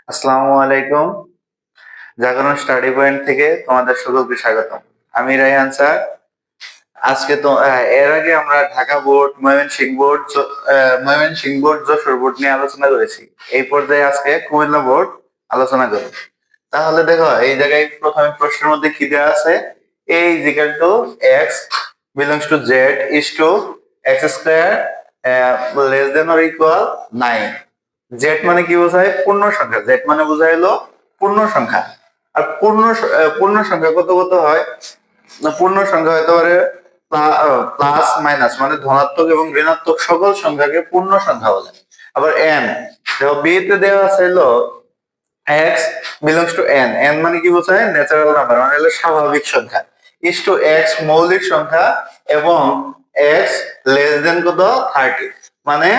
আসসালামু আলাইকুম। জাগরণ স্টাডি পয়েন্ট থেকে তোমাদের সকলকে স্বাগতম। আমি রায়হান স্যার। আজকে তো এর আগে আমরা Dhaka board, Mymensingh board, Jessore board নিয়ে আলোচনা করেছি। এই পর্যায়ে আজকে কুমিল্লা বোর্ড আলোচনা করব। তাহলে দেখো, এই জায়গায় প্রথমে প্রশ্নের মধ্যে কি দেওয়া আছে? a is equal to x belongs to z is to x square less than or equal 9. Z মানে কি বোঝায়? পূর্ণ সংখ্যা। জেড মানে বোঝাইলো পূর্ণ সংখ্যা। আর পূর্ণ সংখ্যা কত কত হয় না? পূর্ণ সংখ্যা হতে পারে প্লাস মাইনাস, মানে ধনাত্মক এবং ঋণাত্মক সকল সংখ্যাকে পূর্ণ সংখ্যা বলে। আবার এন, বি তে দেওয়া আছে হলো x belongs to n. n মানে কি বোঝায়? ন্যাচারাল নাম্বার, মানে হলো স্বাভাবিক সংখ্যা। is to x মৌলিক সংখ্যা এবং x লেস দেন কত 30, মানে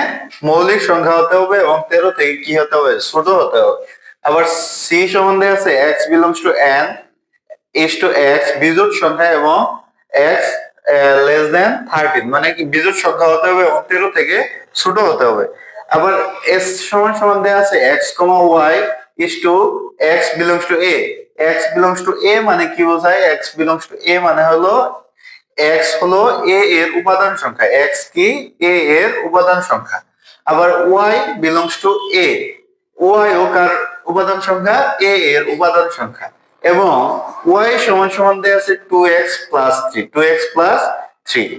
মৌলিক সংখ্যা হতে হবে এবং 13 থেকে কি হতে হবে? ছোট হতে হবে। আবার সি সম্বন্ধে আছে x belongs to n is to x বিজোড় সংখ্যা এবং x লেস দেন 13, মানে কি বিজোড় সংখ্যা হতে হবে এবং 13 থেকে ছোট হতে হবে। আবার এস সমান সমান দেয়া আছে x, y is to x belongs to a. x belongs to a মানে কি বোঝায়? x belongs to a মানে হলো x হলো a এর উপাদান সংখ্যা। x কি? a এর উপাদান সংখ্যা। আবার y belongs to a, y ও কার উপাদান সংখ্যা? a এর উপাদান সংখ্যা। এবং y সমান সমান দেয়া আছে 2x plus 3, 2x plus 3।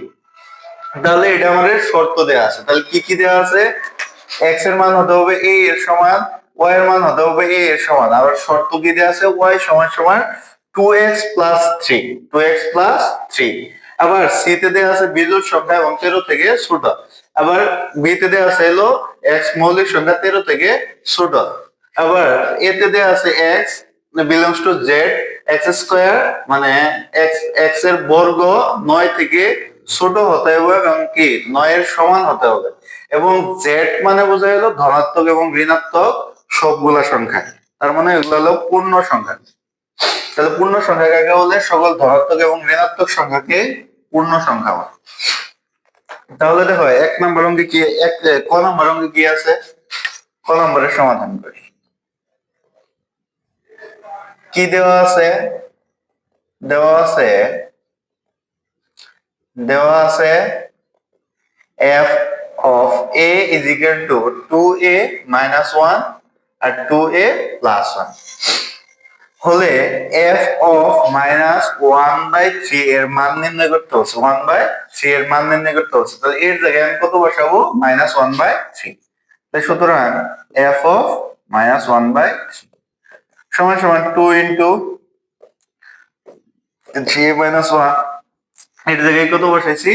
তাহলে এটা আমাদের শর্ত দেয়া আছে। তাহলে কি কি দেয়া আছে? x এর মান হতে হবে a এর সমান, y এর মান হতে হবে a এর সমান। আবার শর্ত কি দেয়া আছে? y সমান সমান 2x plus 3, 2x plus 3। আবার c তে দেয়া আছে বিজোড় সংখ্যা এবং 13 থেকে ছোট। আবার b তে দেয়া আছে হলো x মৌলিক সংখ্যা 13 থেকে ছোট। আবার a তে দেয়া আছে x belongs to z x square, মানে x এর বর্গ 9 থেকে ছোট হতে হবে এবং কি 9 এর সমান হতে হবে। এবং z মানে বোঝা গেল ধনাত্মক এবং ঋণাত্মক সবগুলা সংখ্যা। তার মানে এগুলো হলো পূর্ণ সংখ্যা। তাহলে পূর্ণ সংখ্যা কাকে বলে? সকল ধনাত্মক এবং ঋণাত্মক সংখ্যাকে পূর্ণ সংখ্যা বলে। তাহলে দেখো, এক নম্বর অঙ্কে কি, ক নম্বর অঙ্কে কি আছে? ক নম্বরের সমাধান করি। কি দেওয়া আছে? দেওয়া আছে f of a is equal to 2a minus 1 R 2a plus 1 হলে f of minus 1/3 এর মান নির্ণয় করতে হচ্ছে। 1/3 এর মান নির্ণয় করতে হচ্ছে। তাহলে এর জায়গায় আমি কত বসাবো? -1/3। তাই সুতরাং f of -1/3 সমান সমান 2 into 3 minus 1। এর জায়গায় কত বসাইছি?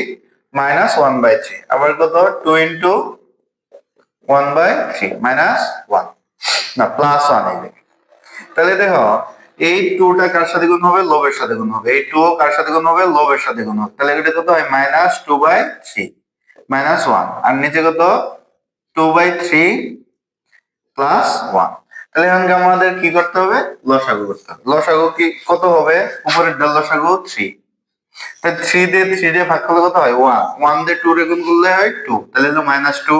-1/3। আবার কত? 2 into 1/3 -1, না +1 এই জায়গায়। তাহলে দেখো, এই 2টা কার সাথে গুণ হবে? লবের সাথে গুণ হবে। এই 2 কার সাথে গুণ হবে? লবের সাথে গুণ হবে। তাহলে এটা কত হয়? -2/3 -1, আর নিচে কত? 2/3 +1। তাহলে এখন আমাদের কি করতে হবে? লসাগু করতে হবে। লসাগু কি কত হবে? উপরের ডাল লসাগু 3। তাহলে 3 দিয়ে 3 দিয়ে ভাগ করলে কত হয়? 1। 1 দিয়ে 2 রে গুণ করলে হয় 2। তাহলে হলো -2।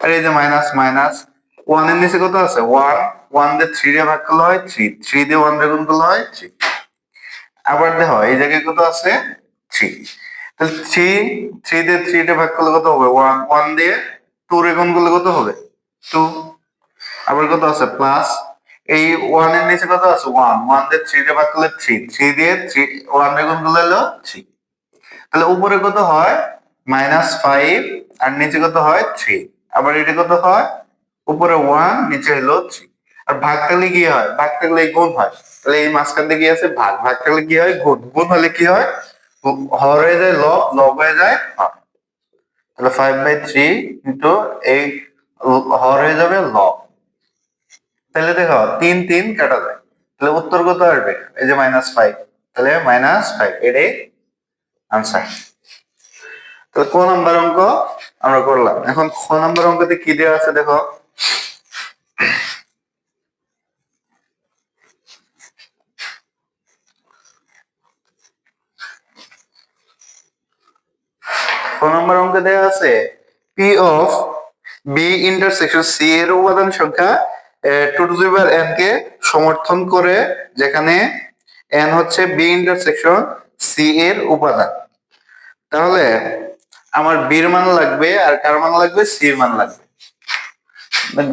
আর এই যে মাইনাস মাইনাস, 1 এর নিচে কত আছে? 1। 1 দিয়ে 3 দিয়ে ভাগ করলে হয় 3। 3 দিয়ে 1 রে গুণ করলে হয় 3। আবার দেখো, এই জায়গায় কত আছে? 3। তাহলে 3 দিয়ে 3 দিয়ে ভাগ করলে কত হবে? 1। 1 দিয়ে 2 রে গুণ করলে কত হবে? 2। আবার কত আছে? প্লাস, এই 1 এর নিচে কত আছে? 1। 1 দিয়ে 3 দিয়ে ভাগ করলে 3। 3 দিয়ে 1 রে গুণ করলে হলো 3। তাহলে উপরে কত হয়? -5 আর নিচে কত হয়? 3। আবার এটা কত হয়? উপরে 1, নিচে হলো 3। আর ভাগ থাকলে কি হয়? ভাগ থাকলে গুণ হয়। তাহলে এই মাঝখান দিয়ে কি আছে? ভাগ। ভাগ থাকলে কি হয়? গুণ। গুণ হলে কি হয়? হর হয়ে যায় লব, লব হয়ে যায় হর। তাহলে 5/3 ইন্টু এই হর হয়ে যাবে লব। তাহলে দেখো, 3 3 কাটা যায়। তাহলে উত্তর কত আসবে? এই যে -5। তাহলে -5 এটাই আনসার। তাহলে ক নাম্বার অঙ্ক আমরা করলাম। এখন খ নাম্বার অঙ্কতে কি দেওয়া আছে দেখো। খ নাম্বার অঙ্কে দেওয়া আছে p of b intersection c এর উপাদান সংখ্যা two to the power n কে সমর্থন করে, যেখানে n হচ্ছে বি ইন্টারসেকশন সি এর উপাদান। তাহলে আমার বির মান লাগবে, আর কার মান লাগবে? সির মান লাগবে।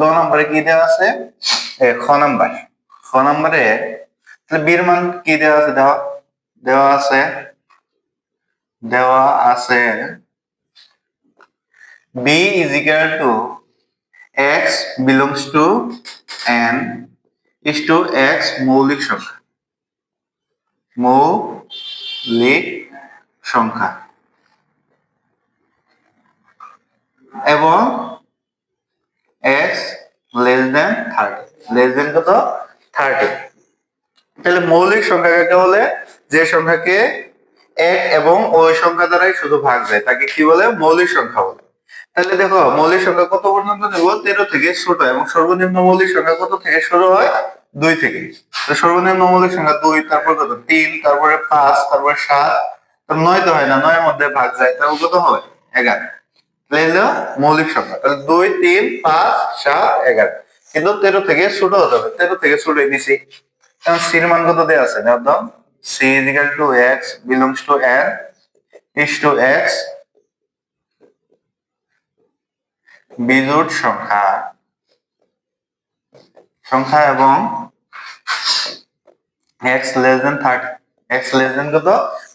গ নম্বরে কি দেওয়া আছে? খ নাম্বার। খ নাম্বারে বির মান কি দেওয়া আছে? দেওয়া আছে দেওয়া আছে b is equal to x belongs to n is to x মৌলিক সংখ্যা। মৌলিক সংখ্যা এবং x less than 30, less than কত? 30। তাহলে মৌলিক সংখ্যা কাকে বলে? যে সংখ্যাকে এক এবং ওই সংখ্যা দ্বারাই শুধু ভাগ যায় তাকে কি বলে? মৌলিক সংখ্যা বলে। তাহলে দেখো মৌলিক সংখ্যা কত পর্যন্ত নেব? 13 থেকে ছোট, এবং সর্বনিম্ন মৌলিক সংখ্যা কত থেকে শুরু হয়? 2 থেকে। তো সর্বনিম্ন মৌলিক সংখ্যা 2, তারপর কত? 3, তারপরে 5, তারপরে 7, তো 9 তো হয় না, 9 এর মধ্যে ভাগ যায়, তারপর কত হবে? 11। তাহলে মৌলিক সংখ্যা, তাহলে 2, 3, 5, 7, 11। কিন্তু 13 থেকে ছোট হতে হবে, 13 থেকে ছোট নিছি। এখন সির মান কত দেয়া আছে? দেখো, c is equal to x belongs to n is to x বিজোড় সংখ্যা এবং x less than 30, x less than কত?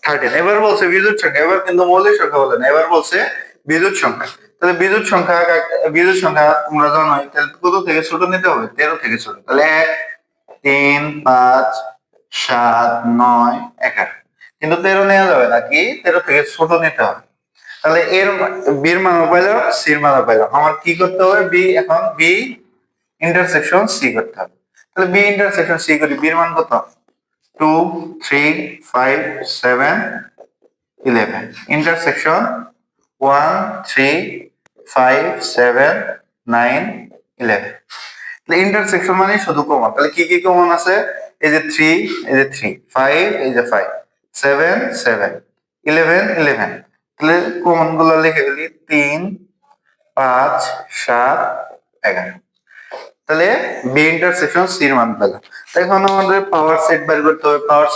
13। এবার বলছে বিজোড় সংখ্যা, এবার কিন্তু মৌলিক সংখ্যা বলে না, এবার বলছে বিজোড় সংখ্যা। তাহলে বিজোড় সংখ্যা তোমরা জানোই, তাহলে কত থেকে ছোট নিতে হবে? 13 থেকে ছোট। তাহলে 1, 3, 5, 7, 9, 11। কিন্তু 13 নেওয়া যাবে না, কি 13 থেকে ছোট নিতে হবে। তাহলে এর বির মান পাইলাম, সির মান পাইলাম। আমার কি করতে হবে? এখন বি ইন্টারসেকশন সি করতে হবে। তাহলে বি ইন্টারসেকশন সি করি। বির মান কত? 2, 3, 5, 7, 11। ইন্টারসেকশন 1, 3, 5, 7, 9, 11। তাহলে ইন্টারসেকশন মানে শুধু কমন। তাহলে কি কি কমন আছে? এই যে 3, এই যে 3, 5, এই যে 5, 7, 7, 11, 11। তাহলে কমন গুলো লিখে ফেলি, 3, 5, 7, 11। তাহলে বি ইন্টারসেকশন সির মান পেলাম। এখন আমাদের পাওয়ার সেট বের করতে হবে। পাওয়ার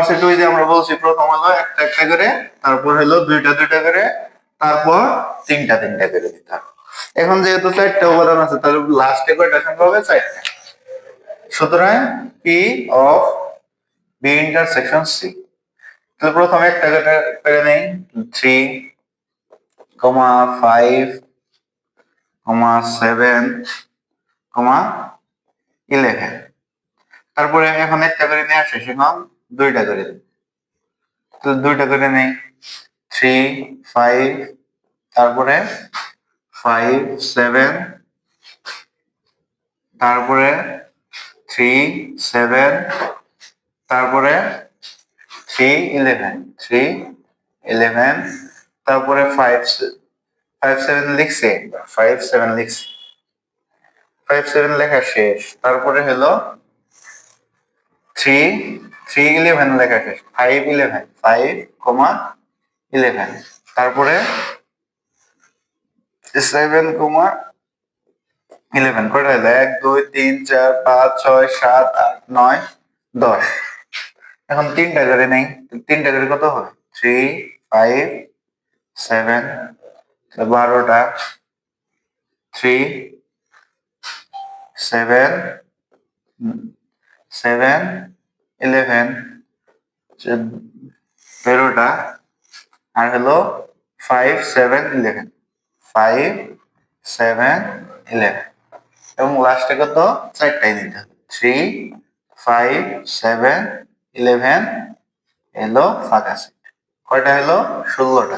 সেট ওই যে আমরা বলছি, প্রথম হলো একটা একটা করে, তারপর হলো দুইটা দুইটা করে, তারপর তিনটা তিনটা করে দিতে হবে। এখন যেহেতু 4টা উপাদান আছে, তাহলে লাস্টে কয়টা সংখ্যা হবে? 4টা। সুতরাং P of B intersection C. তাহলে প্রথমে একটা করে নেই, 3, 5, 7, 11। তারপরে এখন একটা করে নিয়ে আসে, সেখান দুইটা করে দিই। তাহলে দুইটা করে নেই, 3, 5, তারপরে 5, 7, তারপরে 3, 7, তারপরে 3, 11, 3, 11, তারপরে 5, 7 লিখছি, 5, 7 লিখছি, 5, 7 লেখা শেষ। তারপরে হলো 3, 11 লেখা শেষ, 5, 11, 5, 11। তারপরে 7, 11 কয়টা হলো? 1, 2, 3, 4, 5, 6, 7, 8, 9, 10। এখন তিনটা করে নেই, তিনটা করে কত হবে? 3, 5, 7, 12টা, 3, 7, 7, 11, 13টা, আর হলো 5, 7, 11, 5, 7, 11। এবং লাস্টে কত? 4টাই দিতে হবে, 3, 5, 7, 11 এলো ফাঁকা সেট। কয়টা হলো? 16টা।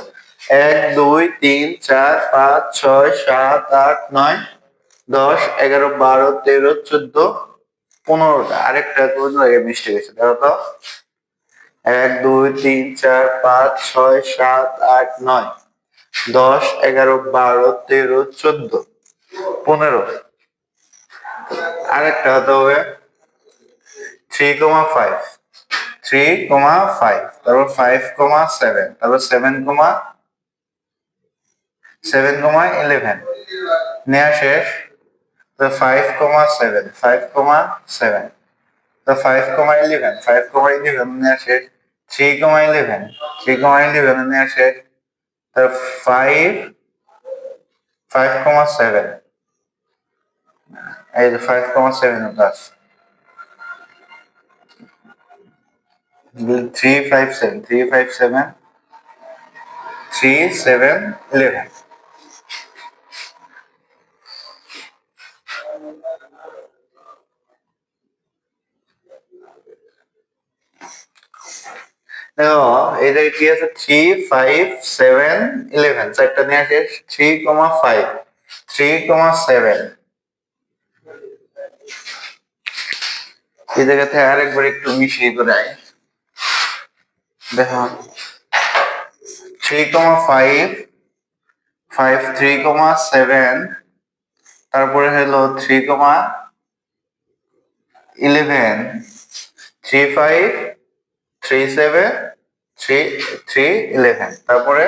1, 2, 3, 4, 5, 6, 7, 8, 9, 10, 11, 12, 13, 14, 15টা। আরেকটা কোন জায়গায় মিস্টেক হয়েছে, দেখো তো। 1, 2, 3, 4, 5, 6, 7, 8, 9, 10, 11, 12, 13, 14, 15। আরেকটা হতে হবে 3, 5, 3, 5, তারপর 5, 7, তারপর 7, 7, 11 নেওয়া শেষ। 5,7 তো 5,11 নিয়ে আসে 3,11 নিয়ে আসে তো 5,7 এই যে 5,7 প্লাস 3,7 দেখো এই জায়গায় কি আছে 3,5,7,11 চারটা নিয়ে আসে 3,5 3,7 এই জায়গাতে আরেকবার একটু মিশিয়ে করাই দেখো 3,5 3,7 তারপরে হলো 3,11 3,5 3,7 3,11 তারপরে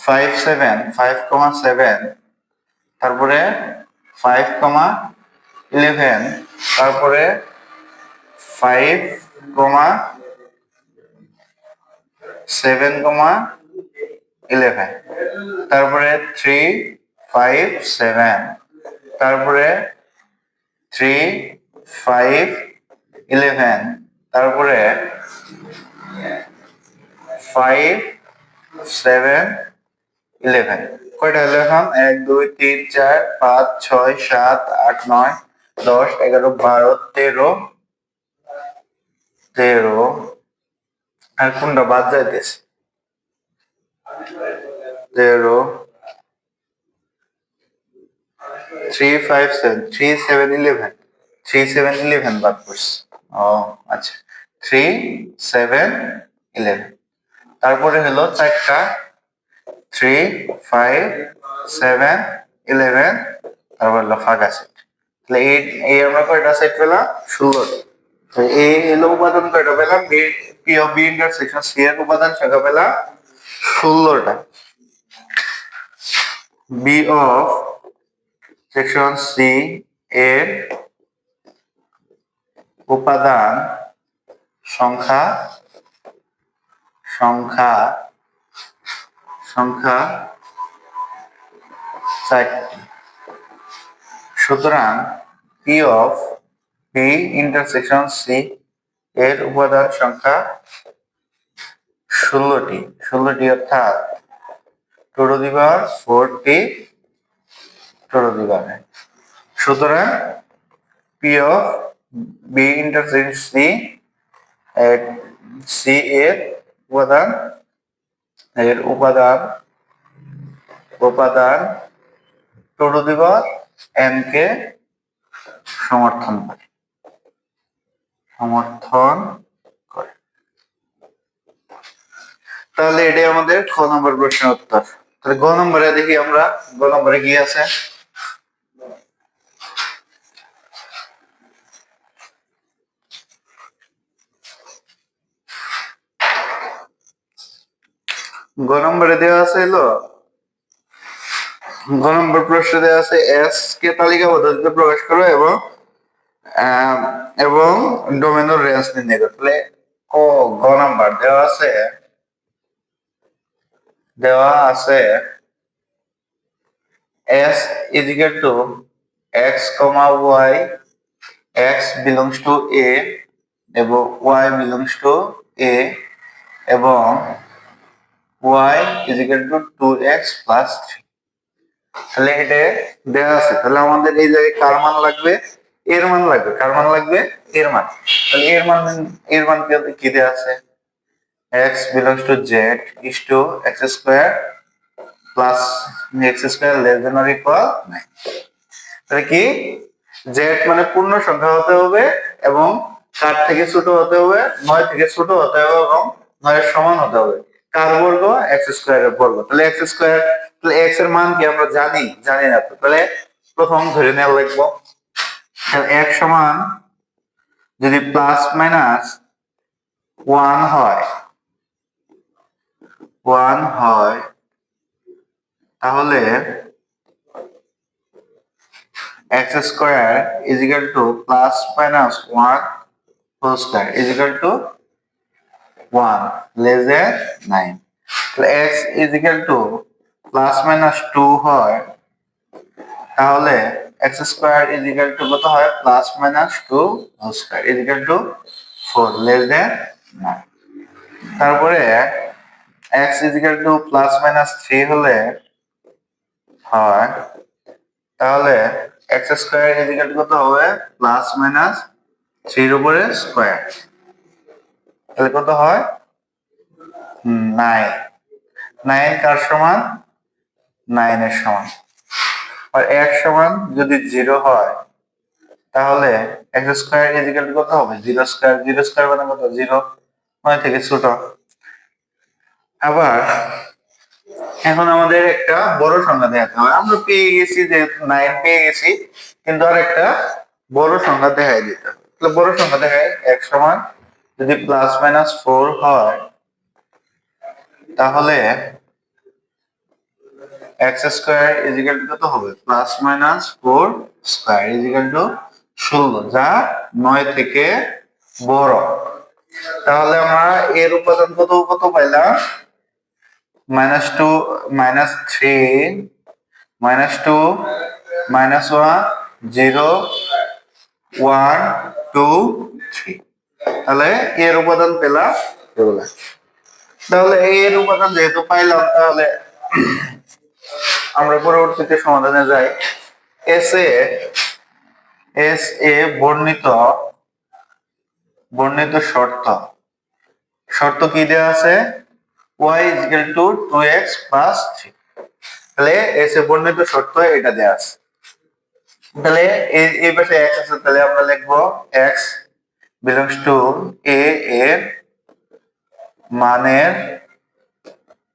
5,7 তারপরে 5,11 তারপরে 5,7,11 তারপরে 3,5,7 তারপরে 3,5,11 তারপরে 5,7,11 কয়টা হলো এখন 1 2 3 4 5 6 7 8 9 10 11 12 13 আর কোনটা বাদ যাইতেছে 13 3,5,7 3,7,11 বাদ করছি ও আচ্ছা 3,7,11 তারপরে হলো চারটা 3,5,7,11 তারপর হলো ফাঁকা সেট তাহলে এই আমরা কয়টা সেট পেলাম 16টা তো এই হলো উপাদান কয়টা পেলাম P of B intersection C এর উপাদান সংখ্যা পেলাম 16টা বি অফ সেকশন সি এর উপাদান সংখ্যা সংখ্যা সংখ্যা 4টি সুতরাং P of B intersection C এর উপাদান সংখ্যা 16টি অর্থাৎ 2 to the power 4টি 2 to the power সুতরাং P of B intersection C এর উপাদান উপাদান 2 to the power n কে সমর্থন করে তাহলে এটাই আমাদের খ নম্বর প্রশ্নের উত্তর তাহলে গ নম্বরে দেখি আমরা গ নম্বরে কি আছে গ নম্বরে দেওয়া আছে হলো গ নম্বর প্রশ্নে দেওয়া আছে এস কে তালিকা পদ্ধতিতে প্রকাশ করো এবং ডোমেনের রেঞ্জ নির্ণয় করো তাহলে গ নম্বর দেওয়া আছে s is equal to x, y, x belongs to a এবং y belongs to a এবং y is equal to 2x plus 3 তাহলে এটা দেওয়া আছে তাহলে আমাদের এই জায়গায় কার মান লাগবে এর মান লাগবে কার মান লাগবে এর মান তাহলে এর মান কি দেওয়া আছে x belongs to z is to x square plus x square less than or equal 9 তাহলে কি z মানে পূর্ণ সংখ্যা হতে হবে এবং 4 থেকে ছোট হতে হবে 9 থেকে ছোট হতে হবে এবং 9 এর সমান হতে হবে কার বর্গ x স্কয়ার এর বর্গ তাহলে x স্কয়ার তাহলে x এর মান কি আমরা জানি না তো তাহলে প্রথম ধরে নেওয়া লিখবো তাহলে x সমান যদি প্লাস মাইনাস 1 হয় তাহলে x square is equal to plus minus one whole square is equal to one less than nine. তাহলে x is equal to plus minus two হয়, তাহলে x square is equal to কত হয়, plus minus two whole square is equal to four less than nine. তারপরে x is equal to plus minus three হলে হয়, তাহলে x square is equal to কত হবে, প্লাস মাইনাস থ্রির উপরে স্কোয়ার, তাহলে কত হয়, নাইন। নাইন কার সমান, নাইনের সমান। আর এক সমান যদি জিরো হয়, তাহলে x square is equal to কত হবে, জিরো স্কোয়ার। জিরো স্কোয়ার মানে কত, জিরো, নয় থেকে ছোট। আবার এখন আমাদের একটা বড় সংখ্যা দেখাতে হবে। আমরা পেয়ে গেছি যে নাইন পেয়ে গেছি, কিন্তু আর একটা বড় সংখ্যা দেখাই দিতে হবে। তাহলে বড় সংখ্যা দেখায় এক সমান যদি প্লাস মাইনাস ফোর হয়, তাহলে x square is equal to কত হবে, plus minus four square is equal two 16, যা 9 থেকে বড়। তাহলে আমরা এর উপাদান কত কত পাইলাম, minus two, minus three, minus two, minus one, zero, one, two, three. তাহলে এর উপাদান পেলাম এগুলা। তাহলে এর উপাদান যেহেতু পাইলাম, তাহলে আমরা পরবর্তীতে সমাধানে যাই। এস এ বর্ণিত বর্ণিত শর্ত, শর্ত কি দেওয়া আছে, y is equal to 2x plus 3। তাহলে এস এ বর্ণিত শর্ত এটা দেওয়া আছে। তাহলে এই পাশে x আছে, তাহলে আমরা লিখবো x belongs to a এর মানের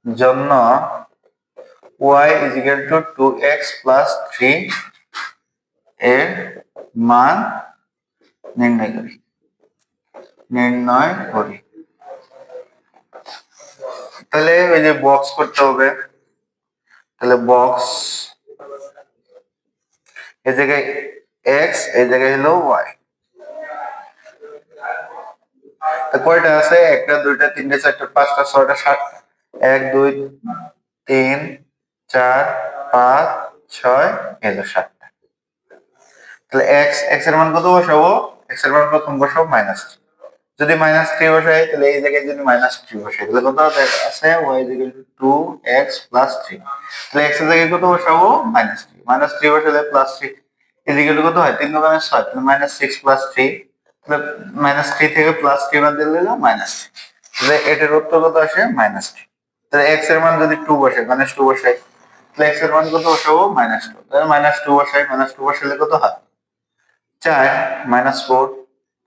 জন্য y is equal to 2x plus 3 এর মান নির্ণয় করি। তাহলে ওই যে বক্স করতে হবে, তাহলে বক্স এই জায়গায় x, এই জায়গায় হলো y। কয়টা আছে, একটা, দুইটা, তিনটা, চারটা, পাঁচটা, ছয়টা, সাতটা, 1 2 3 4 5 6 এলো 7টা। তাহলে x এর মান কত বসাবো, x এর মান প্রথম বসাবো মাইনাস। যদি মাইনাস থ্রি বসাই, তাহলে এই জায়গায় যদি মাইনাস থ্রি বসাই, তাহলে কত আছে, y is equal to 2x plus 3। তাহলে x এর জায়গায় কত বসাবো, মাইনাস থ্রি। মাইনাস থ্রি বসালে plus three is equal to কত হয়, 3 দোকানে 6, তাহলে মাইনাস সিক্স প্লাস থ্রি। তাহলে মাইনাস থ্রি থেকে প্লাস থ্রি বাদ দিলে মাইনাস থ্রি। তাহলে এটার উত্তর কত আসে, মাইনাস থ্রি। তাহলে x এর মান যদি টু বসে, মাইনাস টু বসাই, তাহলে x এর মান কত বসাবো, মাইনাস টু। তাহলে মাইনাস টু বসাই, মাইনাস টু বসালে কত হয়, 4 মাইনাস 4।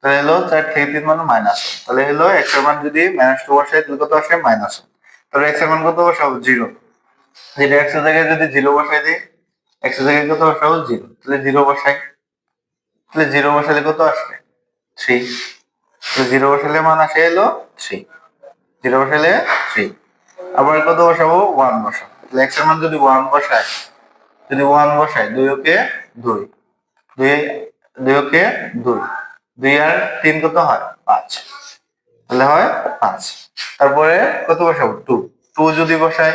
তাহলে হলো 4 থেকে 3 মানে মাইনাস, তাহলে হলো x এর মান যদি মাইনাস টু বসাই, তাহলে কত আসে, মাইনাস। তাহলে x এর মান কত বসাবো, জিরো। যেটা x এর জায়গায় যদি জিরো বসাই দিই, x এর জায়গায় কত বসাবো, জিরো। তাহলে জিরো বসাই, তাহলে জিরো বসালে কত আসবে, থ্রি। তাহলে জিরো বসালে মান আসে হলো থ্রি, জিরো বসালে থ্রি। আবার কত বসাবো, ওয়ান বসাবো। তাহলে x এর মান যদি ওয়ান বসাই, যদি ওয়ান বসাই, দুই ওকে দুই, দুই দুই ওকে দুই, দুই আর তিন কত হয়, পাঁচ। তাহলে হয় পাঁচ। তারপরে কত বসাবো, টু। টু যদি বসাই,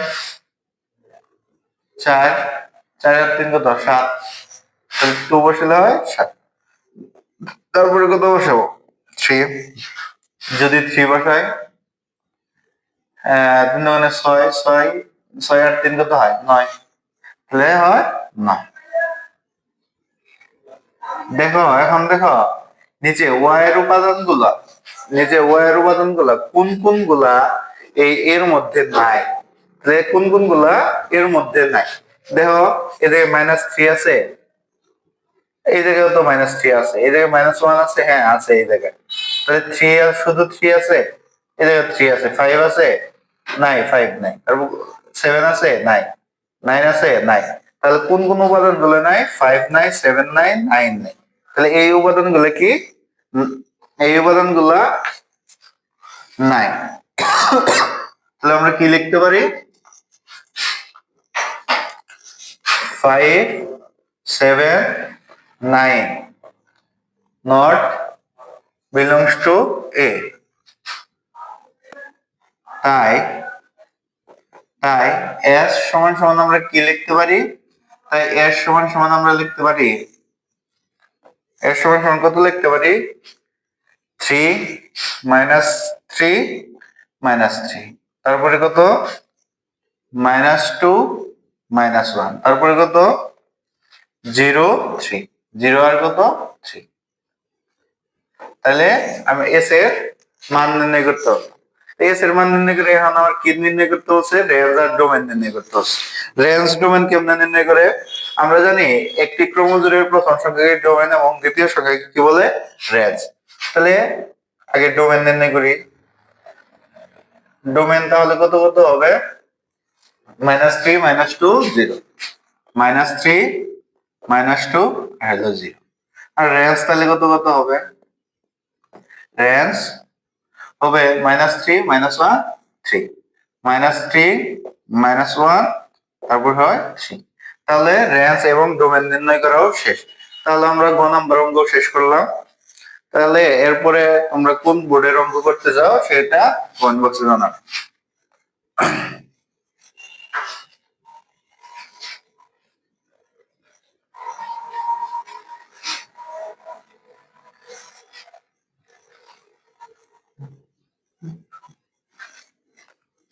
চার, চার আর তিন কত, সাত। তাহলে টু বসালে হয় সাত। তারপরে কত বসাবো, থ্রি। যদি থ্রি বসাই, তিন মানে ছয়, ছয়, ছয় আর তিন কত হয়, নয়। তাহলে হয় নয়। দেখো এখন দেখো নিচে y এর উপাদান গুলা, নিচে y এর উপাদান গুলা কোন কোন গুলা এর মধ্যে নাই, তাহলে কোন কোন গুলা এর মধ্যে নাই। দেখো এদের মাইনাস থ্রি আছে, এই জায়গায় তো মাইনাস থ্রি আছে, এই জায়গায় মাইনাস ওয়ান আছে, হ্যাঁ আছে এই জায়গায়। তাহলে থ্রি শুধু থ্রি আছে, এই জায়গায় থ্রি আছে। ফাইভ আছে, নাই, ফাইভ নাই। তারপর সেভেন আছে, নাই। নাইন আছে, নাই। তাহলে কোন কোন উপাদান গুলো নাই, ফাইভ নাই, সেভেন নাই, নাইন নাই। তাহলে এই উপাদান গুলো কি, এই উপাদান গুলা নাই। তাহলে আমরা কি লিখতে পারি, five, seven, 9 not belongs to A। তাই তাই s সমান সমান আমরা কি লিখতে পারি? তাই s সমান সমান আমরা লিখতে পারি, s সমান সমান কত লিখতে পারি? 3 minus 3 minus 3, তারপরে কত? -2 -1, তারপরে কত? 0 3, 0 আর কত? 3। তাহলে আমি s এর মান নির্ণয় করতে হবে। s এর মান নির্ণয় করে এখন আমার কি নির্ণয় করতে হচ্ছে? রেঞ্জ আর ডোমেন নির্ণয় করতে হচ্ছে। রেঞ্জ ডোমেন কেমনে নির্ণয় করে? আমরা জানি একটি ক্রমজোড়ের প্রথম সংখ্যাকে ডোমেন এবং দ্বিতীয় সংখ্যাকে কি বলে? রেঞ্জ। তাহলে আগে ডোমেন নির্ণয় করি। ডোমেন তাহলে কত কত হবে? -3 -2 0, -3 -2 হলো 0। আর রেঞ্জ তাহলে কত কত হবে? রেঞ্জ হবে -3 -1 3, -3 -1 তারপর হয় 3। তাহলে রেঞ্জ এবং ডোমেন নির্ণয় করাও শেষ। তাহলে আমরা গ নাম্বার অঙ্ক শেষ করলাম। তাহলে এরপরে তোমরা কোন বোর্ডের অঙ্ক করতে চাও সেটা কমেন্ট বক্সে জানাও।